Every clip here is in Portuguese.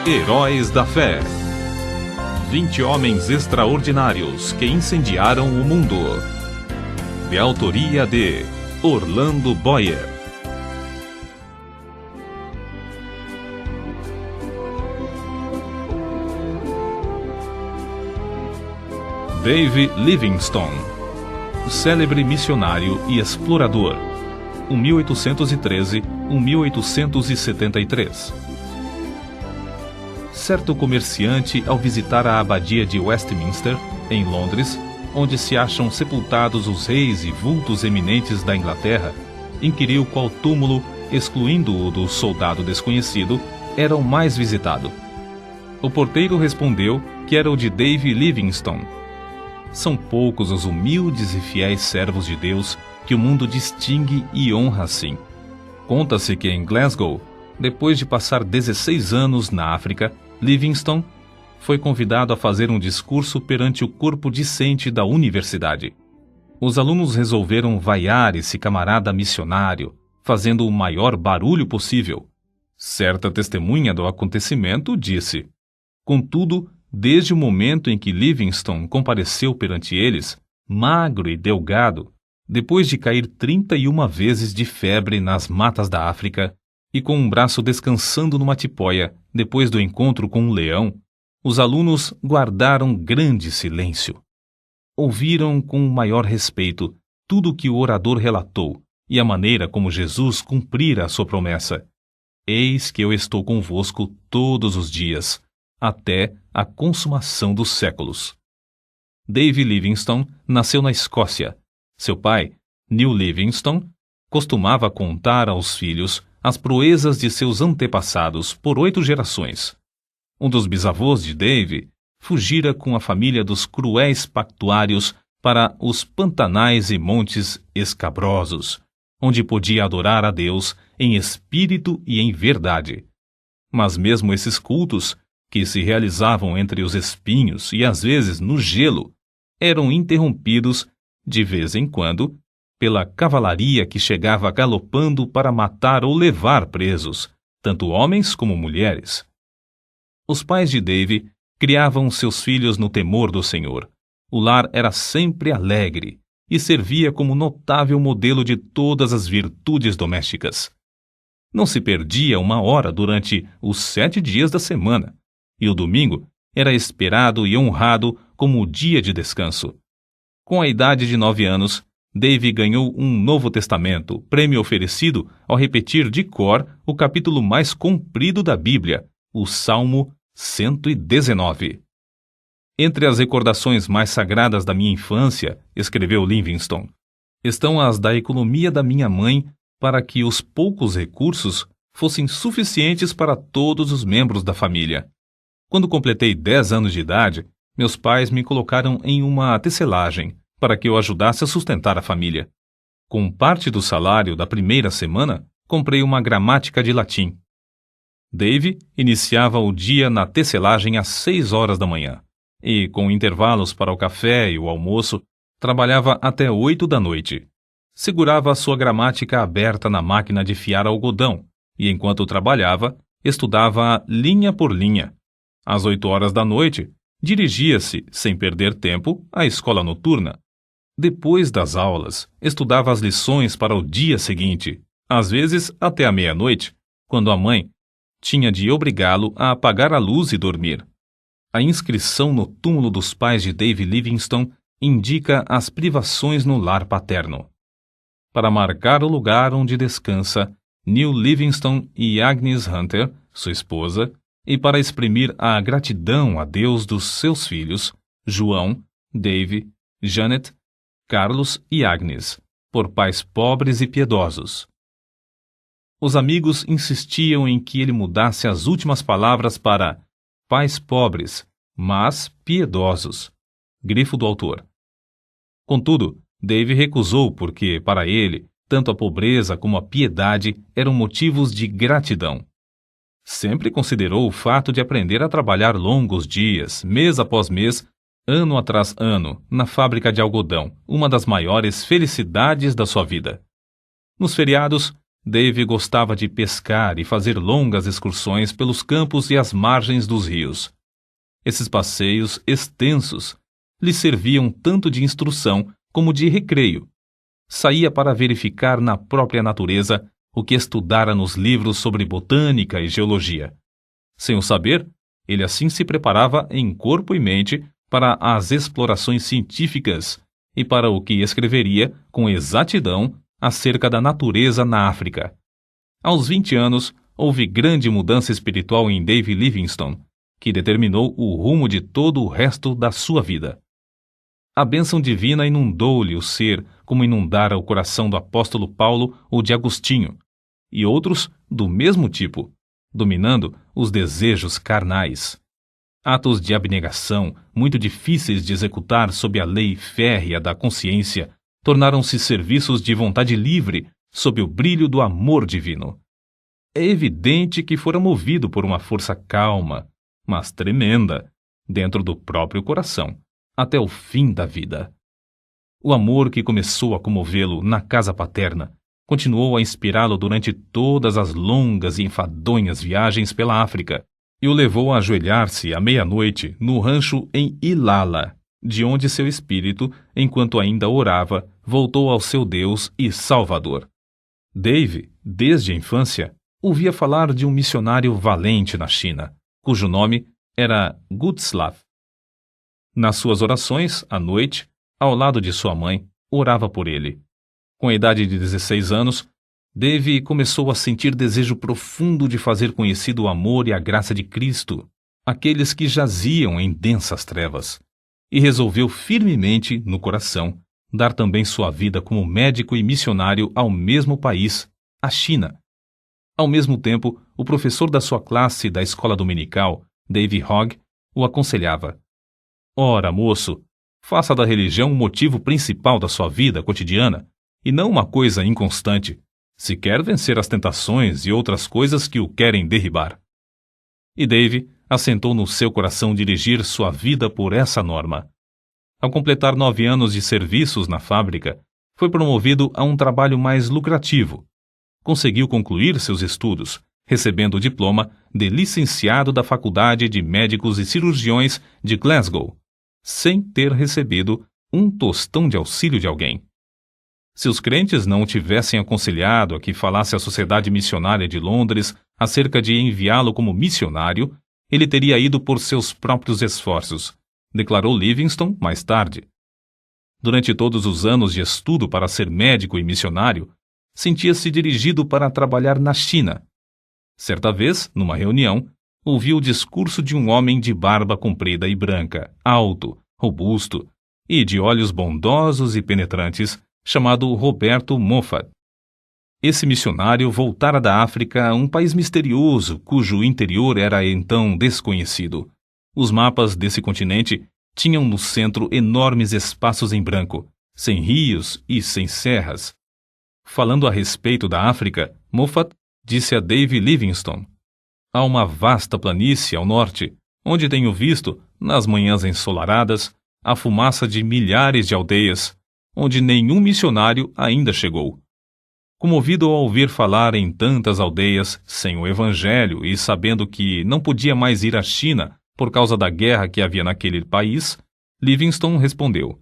Heróis da Fé. 20 homens extraordinários que incendiaram o mundo. De autoria de Orlando Boyer. Dave Livingstone, célebre missionário e explorador, 1813-1873. Certo comerciante, ao visitar a abadia de Westminster, em Londres, onde se acham sepultados os reis e vultos eminentes da Inglaterra, inquiriu qual túmulo, excluindo o do soldado desconhecido, era o mais visitado. O porteiro respondeu que era o de Dave Livingstone. São poucos os humildes e fiéis servos de Deus que o mundo distingue e honra assim. Conta-se que em Glasgow, depois de passar 16 anos na África, Livingstone foi convidado a fazer um discurso perante o corpo discente da universidade. Os alunos resolveram vaiar esse camarada missionário, fazendo o maior barulho possível. Certa testemunha do acontecimento disse: "Contudo, desde o momento em que Livingstone compareceu perante eles, magro e delgado, depois de cair 31 vezes de febre nas matas da África e com um braço descansando numa tipóia depois do encontro com um leão, os alunos guardaram grande silêncio. Ouviram com o maior respeito tudo o que o orador relatou e a maneira como Jesus cumprira a sua promessa. Eis que eu estou convosco todos os dias, até a consumação dos séculos." Dave Livingstone nasceu na Escócia. Seu pai, Neil Livingstone, costumava contar aos filhos as proezas de seus antepassados por 8 gerações. Um dos bisavôs de Dave fugira com a família dos cruéis pactuários para os pantanais e montes escabrosos, onde podia adorar a Deus em espírito e em verdade. Mas mesmo esses cultos, que se realizavam entre os espinhos e às vezes no gelo, eram interrompidos, de vez em quando, pela cavalaria que chegava galopando para matar ou levar presos, tanto homens como mulheres. Os pais de Dave criavam seus filhos no temor do Senhor. O lar era sempre alegre e servia como notável modelo de todas as virtudes domésticas. Não se perdia uma hora durante os 7 dias da semana, e o domingo era esperado e honrado como o dia de descanso. Com a idade de 9 anos, Dave ganhou um Novo Testamento, prêmio oferecido ao repetir de cor o capítulo mais comprido da Bíblia, o Salmo 119. "Entre as recordações mais sagradas da minha infância", escreveu Livingstone, "estão as da economia da minha mãe para que os poucos recursos fossem suficientes para todos os membros da família. Quando completei 10 anos de idade, meus pais me colocaram em uma tecelagem para que eu ajudasse a sustentar a família. Com parte do salário da primeira semana, comprei uma gramática de latim." Dave iniciava o dia na tecelagem às 6 horas da manhã e, com intervalos para o café e o almoço, trabalhava até 8 da noite. Segurava a sua gramática aberta na máquina de fiar algodão e, enquanto trabalhava, estudava linha por linha. Às 8 horas da noite, dirigia-se, sem perder tempo, à escola noturna. Depois das aulas, estudava as lições para o dia seguinte, às vezes até a meia-noite, quando a mãe tinha de obrigá-lo a apagar a luz e dormir. A inscrição no túmulo dos pais de Dave Livingstone indica as privações no lar paterno. Para marcar o lugar onde descansa Neil Livingstone e Agnes Hunter, sua esposa, e para exprimir a gratidão a Deus dos seus filhos, João, Dave, Janet, Carlos e Agnes, por pais pobres e piedosos. Os amigos insistiam em que ele mudasse as últimas palavras para pais pobres, mas piedosos. Grifo do autor. Contudo, Dave recusou porque, para ele, tanto a pobreza como a piedade eram motivos de gratidão. Sempre considerou o fato de aprender a trabalhar longos dias, mês após mês, ano atrás ano, na fábrica de algodão, uma das maiores felicidades da sua vida. Nos feriados, Dave gostava de pescar e fazer longas excursões pelos campos e as margens dos rios. Esses passeios extensos lhe serviam tanto de instrução como de recreio. Saía para verificar na própria natureza o que estudara nos livros sobre botânica e geologia. Sem o saber, ele assim se preparava em corpo e mente para as explorações científicas e para o que escreveria com exatidão acerca da natureza na África. Aos 20 anos, houve grande mudança espiritual em Dave Livingstone, que determinou o rumo de todo o resto da sua vida. A bênção divina inundou-lhe o ser como inundara o coração do apóstolo Paulo ou de Agostinho, e outros do mesmo tipo, dominando os desejos carnais. Atos de abnegação, muito difíceis de executar sob a lei férrea da consciência, tornaram-se serviços de vontade livre sob o brilho do amor divino. É evidente que fora movido por uma força calma, mas tremenda, dentro do próprio coração, até o fim da vida. O amor que começou a comovê-lo na casa paterna continuou a inspirá-lo durante todas as longas e enfadonhas viagens pela África e o levou a ajoelhar-se à meia-noite no rancho em Ilala, de onde seu espírito, enquanto ainda orava, voltou ao seu Deus e Salvador. Dave, desde a infância, ouvia falar de um missionário valente na China, cujo nome era Gutslav. Nas suas orações, à noite, ao lado de sua mãe, orava por ele. Com a idade de 16 anos, Dave começou a sentir desejo profundo de fazer conhecido o amor e a graça de Cristo, aqueles que jaziam em densas trevas, e resolveu firmemente, no coração, dar também sua vida como médico e missionário ao mesmo país, a China. Ao mesmo tempo, o professor da sua classe da escola dominical, Dave Hogg, o aconselhava: Ora, moço, faça da religião o motivo principal da sua vida cotidiana, e não uma coisa inconstante, se quer vencer as tentações e outras coisas que o querem derribar. E Dave assentou no seu coração dirigir sua vida por essa norma. Ao completar 9 anos de serviços na fábrica, foi promovido a um trabalho mais lucrativo. Conseguiu concluir seus estudos, recebendo o diploma de licenciado da Faculdade de Médicos e Cirurgiões de Glasgow, sem ter recebido um tostão de auxílio de alguém. Se os crentes não o tivessem aconselhado a que falasse à Sociedade Missionária de Londres acerca de enviá-lo como missionário, ele teria ido por seus próprios esforços, declarou Livingstone mais tarde. Durante todos os anos de estudo para ser médico e missionário, sentia-se dirigido para trabalhar na China. Certa vez, numa reunião, ouviu o discurso de um homem de barba comprida e branca, alto, robusto e de olhos bondosos e penetrantes, chamado Roberto Moffat. Esse missionário voltara da África a um país misterioso cujo interior era então desconhecido. Os mapas desse continente tinham no centro enormes espaços em branco, sem rios e sem serras. Falando a respeito da África, Moffat disse a Dave Livingstone: Há uma vasta planície ao norte, onde tenho visto, nas manhãs ensolaradas, a fumaça de milhares de aldeias, onde nenhum missionário ainda chegou. Comovido ao ouvir falar em tantas aldeias sem o evangelho e sabendo que não podia mais ir à China por causa da guerra que havia naquele país, Livingstone respondeu: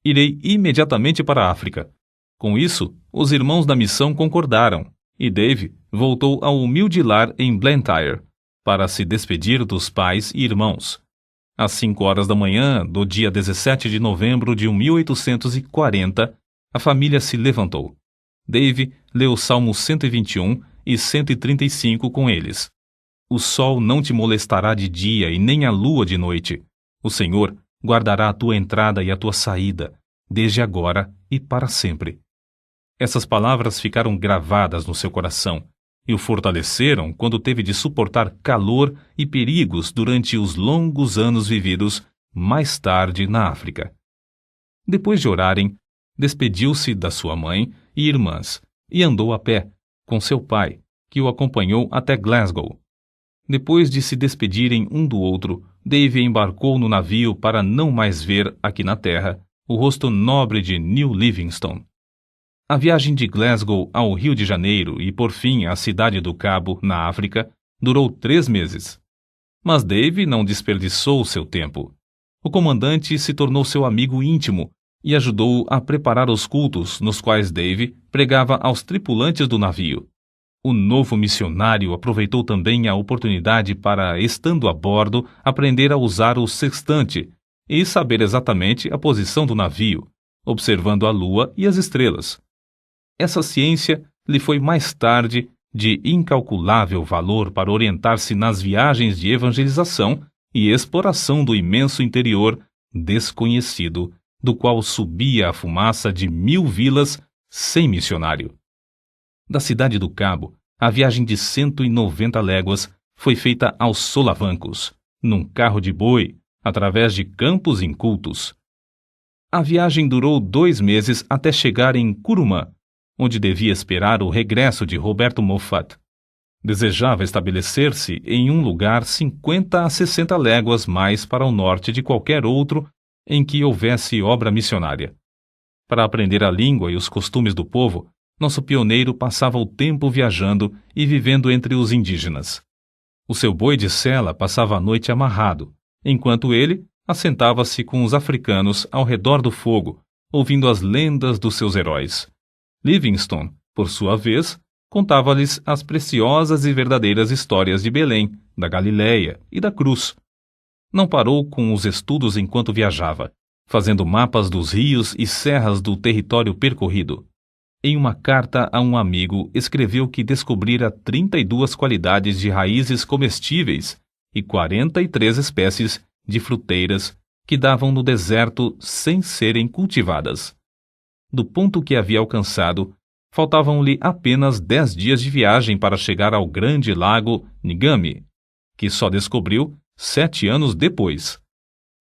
Irei imediatamente para a África. Com isso, os irmãos da missão concordaram, e Dave voltou ao humilde lar em Blantyre para se despedir dos pais e irmãos. Às 5 horas da manhã do dia 17 de novembro de 1840, a família se levantou. Dave leu Salmos 121 e 135 com eles. O sol não te molestará de dia e nem a lua de noite. O Senhor guardará a tua entrada e a tua saída, desde agora e para sempre. Essas palavras ficaram gravadas no seu coração e o fortaleceram quando teve de suportar calor e perigos durante os longos anos vividos mais tarde na África. Depois de orarem, despediu-se da sua mãe e irmãs e andou a pé, com seu pai, que o acompanhou até Glasgow. Depois de se despedirem um do outro, Dave embarcou no navio para não mais ver, aqui na terra, o rosto nobre de New Livingstone. A viagem de Glasgow ao Rio de Janeiro e, por fim, à Cidade do Cabo, na África, durou 3 meses. Mas Dave não desperdiçou seu tempo. O comandante se tornou seu amigo íntimo e ajudou a preparar os cultos nos quais Dave pregava aos tripulantes do navio. O novo missionário aproveitou também a oportunidade para, estando a bordo, aprender a usar o sextante e saber exatamente a posição do navio, observando a lua e as estrelas. Essa ciência lhe foi mais tarde de incalculável valor para orientar-se nas viagens de evangelização e exploração do imenso interior desconhecido, do qual subia a fumaça de 1000 vilas sem missionário. Da Cidade do Cabo, a viagem de 190 léguas foi feita aos solavancos, num carro de boi, através de campos incultos. A viagem durou 2 meses até chegar em Curumã, onde devia esperar o regresso de Roberto Moffat. Desejava estabelecer-se em um lugar 50 a 60 léguas mais para o norte de qualquer outro em que houvesse obra missionária. Para aprender a língua e os costumes do povo, nosso pioneiro passava o tempo viajando e vivendo entre os indígenas. O seu boi de sela passava a noite amarrado, enquanto ele assentava-se com os africanos ao redor do fogo, ouvindo as lendas dos seus heróis. Livingstone, por sua vez, contava-lhes as preciosas e verdadeiras histórias de Belém, da Galiléia e da Cruz. Não parou com os estudos enquanto viajava, fazendo mapas dos rios e serras do território percorrido. Em uma carta a um amigo, escreveu que descobrira 32 qualidades de raízes comestíveis e 43 espécies de fruteiras que davam no deserto sem serem cultivadas. Do ponto que havia alcançado, faltavam-lhe apenas 10 dias de viagem para chegar ao grande lago Ngami, que só descobriu 7 anos depois.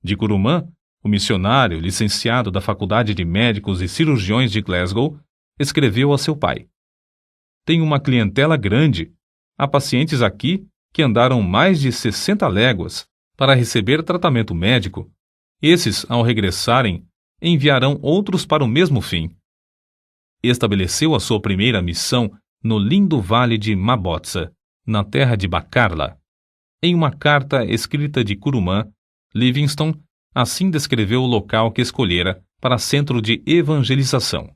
De Curumã, o missionário, licenciado da Faculdade de Médicos e Cirurgiões de Glasgow, escreveu a seu pai: "Tenho uma clientela grande. Há pacientes aqui que andaram mais de 60 léguas para receber tratamento médico. Esses, ao regressarem, enviarão outros para o mesmo fim." Estabeleceu a sua primeira missão no lindo vale de Mabotsa, na terra de Bacarla. Em uma carta escrita de Curumã, Livingstone assim descreveu o local que escolhera para centro de evangelização.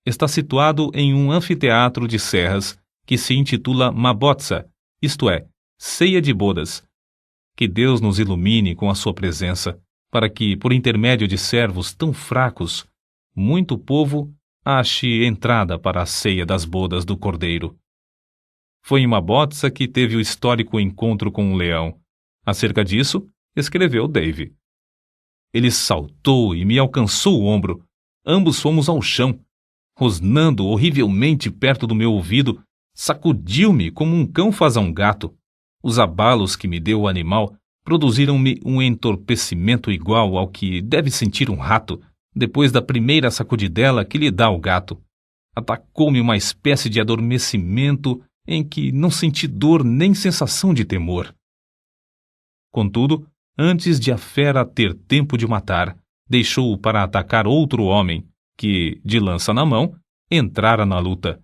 Está situado em um anfiteatro de serras que se intitula Mabotsa, isto é, ceia de bodas. Que Deus nos ilumine com a sua presença, para que, por intermédio de servos tão fracos, muito povo ache entrada para a ceia das bodas do Cordeiro. Foi em Mabotsa que teve o histórico encontro com um leão. Acerca disso, escreveu Dave: "Ele saltou e me alcançou o ombro. Ambos fomos ao chão. Rosnando horrivelmente perto do meu ouvido, sacudiu-me como um cão faz a um gato. Os abalos que me deu o animal produziram-me um entorpecimento igual ao que deve sentir um rato depois da primeira sacudidela que lhe dá o gato. Atacou-me uma espécie de adormecimento em que não senti dor nem sensação de temor. Contudo, antes de a fera ter tempo de matar, deixou-o para atacar outro homem, que, de lança na mão, entrara na luta.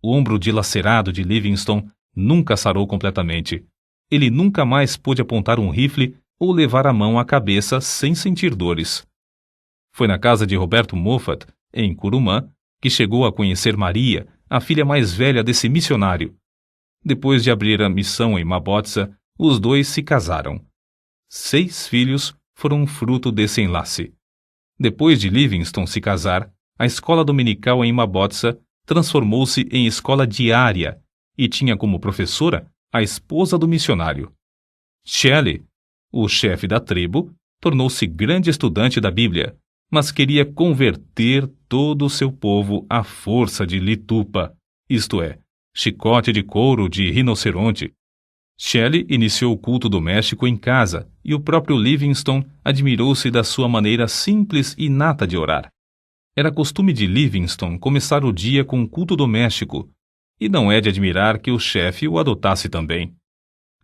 O ombro dilacerado de Livingstone nunca sarou completamente. Ele nunca mais pôde apontar um rifle ou levar a mão à cabeça sem sentir dores. Foi na casa de Roberto Moffat, em Curumã, que chegou a conhecer Maria, a filha mais velha desse missionário. Depois de abrir a missão em Mabotsa, os dois se casaram. 6 filhos foram fruto desse enlace. Depois de Livingstone se casar, a escola dominical em Mabotsa transformou-se em escola diária e tinha como professora a esposa do missionário. Shelley, o chefe da tribo, tornou-se grande estudante da Bíblia, mas queria converter todo o seu povo à força de litupa, isto é, chicote de couro de rinoceronte. Shelley iniciou o culto doméstico em casa e o próprio Livingstone admirou-se da sua maneira simples e inata de orar. Era costume de Livingstone começar o dia com um culto doméstico, e não é de admirar que o chefe o adotasse também.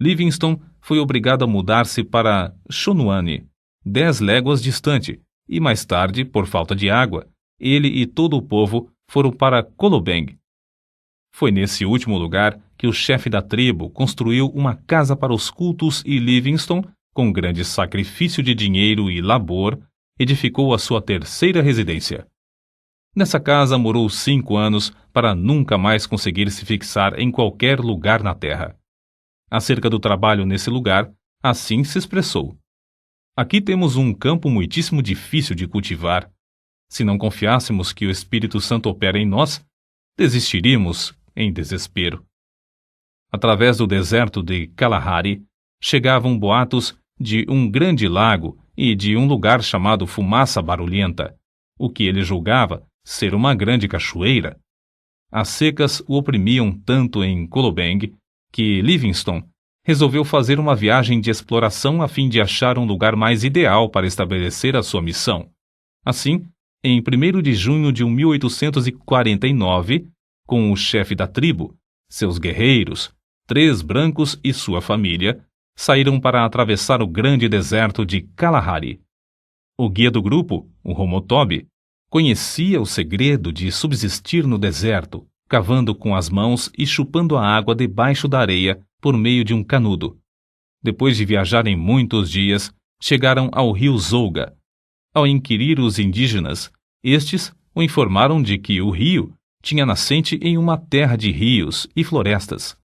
Livingstone foi obrigado a mudar-se para Chonuane, 10 léguas distante, e mais tarde, por falta de água, ele e todo o povo foram para Kolobeng. Foi nesse último lugar que o chefe da tribo construiu uma casa para os cultos e Livingstone, com grande sacrifício de dinheiro e labor, edificou a sua terceira residência. Nessa casa morou 5 anos para nunca mais conseguir se fixar em qualquer lugar na terra. Acerca do trabalho nesse lugar, assim se expressou: aqui temos um campo muitíssimo difícil de cultivar. Se não confiássemos que o Espírito Santo opera em nós, desistiríamos em desespero. Através do deserto de Kalahari, chegavam boatos de um grande lago e de um lugar chamado Fumaça Barulhenta, o que ele julgava ser uma grande cachoeira. As secas o oprimiam tanto em Kolobeng que Livingstone resolveu fazer uma viagem de exploração a fim de achar um lugar mais ideal para estabelecer a sua missão. Assim, em 1º de junho de 1849, com o chefe da tribo, seus guerreiros, 3 brancos e sua família, saíram para atravessar o grande deserto de Kalahari. O guia do grupo, o Homotobi, conhecia o segredo de subsistir no deserto, cavando com as mãos e chupando a água debaixo da areia por meio de um canudo. Depois de viajarem muitos dias, chegaram ao rio Zouga. Ao inquirir os indígenas, estes o informaram de que o rio tinha nascente em uma terra de rios e florestas,